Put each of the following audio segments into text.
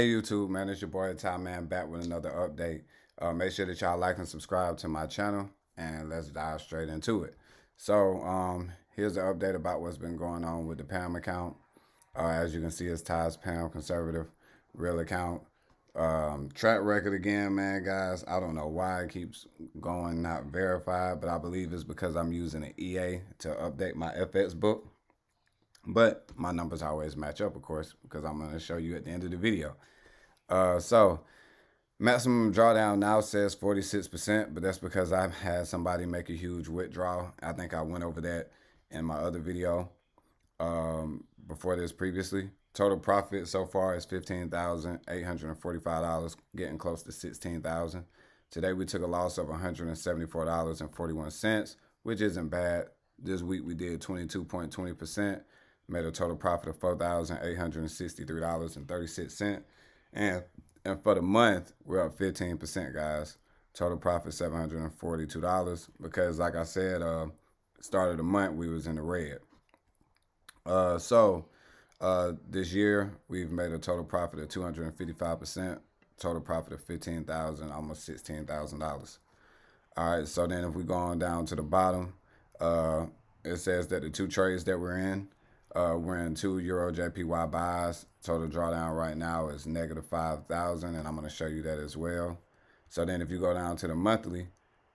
Hey YouTube, man, it's your boy Ty Man back with another update. Make sure that y'all like and subscribe to my channel, and let's dive straight into it. So here's the update about what's been going on with the PAMM account. As you can see, it's Ty's PAMM conservative real account. Track record again, man, guys. I don't know why it keeps going not verified, but I believe it's because I'm using an EA to update my FX book. But my numbers always match up, of course, because I'm going to show you at the end of the video. So maximum drawdown now says 46%, but that's because I've had somebody make a huge withdrawal. I think I went over that in my other video before this previously. Total profit so far is $15,845, getting close to $16,000. Today we took a loss of $174.41, which isn't bad. This week we did 22.20%. Made a total profit of $4,863.36. And for the month, we're up 15%, guys. Total profit $742 because, like I said, start of the month, we was in the red. This year, we've made a total profit of 255%. Total profit of $15,000, almost $16,000. All right, so then if we go on down to the bottom, it says that the two trades that we're in, we're in 2 Euro JPY buys. Total drawdown right now is negative 5,000, and I'm going to show you that as well. So then if you go down to the monthly,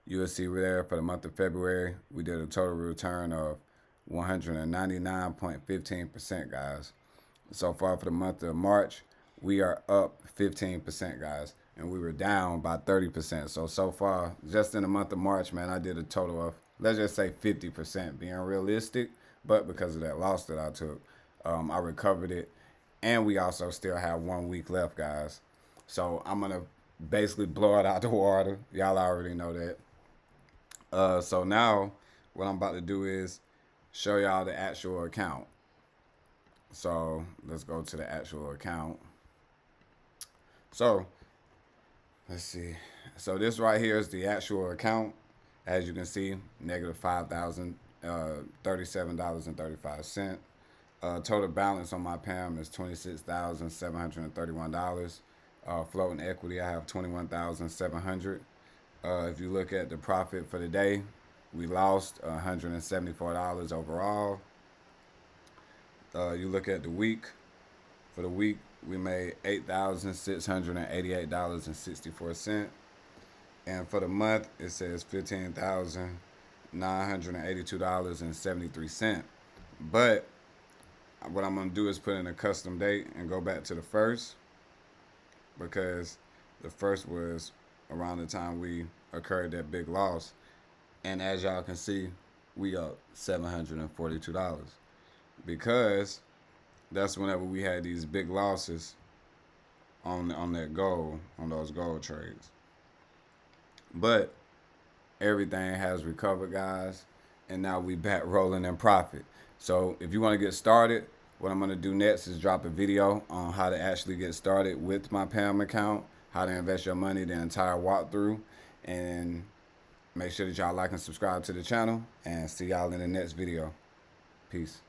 you will see there for the month of February, we did a total return of 199.15%, guys. So far for the month of March, we are up 15%, guys, and we were down by 30%. So far, just in the month of March, man, I did a total of, let's just say 50%, being realistic. But because of that loss that I took, I recovered it. And we also still have 1 week left, guys. So I'm going to basically blow it out the water. Y'all already know that. So now what I'm about to do is show y'all the actual account. So let's go to the actual account. So let's see. So this right here is the actual account. As you can see, negative $5,037.35. Total balance on my PAMM is $26,731. Floating equity, I have $21,700. If you look at the profit for the day, we lost $174 overall. You look at the week. For the week, we made $8,688.64. And for the month, it says $15,982.73. But what I'm going to do is put in a custom date and go back to the first, because the first was around the time we incurred that big loss. And as y'all can see, we up $742 because that's whenever we had these big losses on that gold, on those gold trades. But everything has recovered, guys, and now we back rolling in profit. So if you want to get started, what I'm going to do next is drop a video on how to actually get started with my PAMM account, how to invest your money, the entire walkthrough. And make sure that y'all like and subscribe to the channel, and see y'all in the next video. Peace.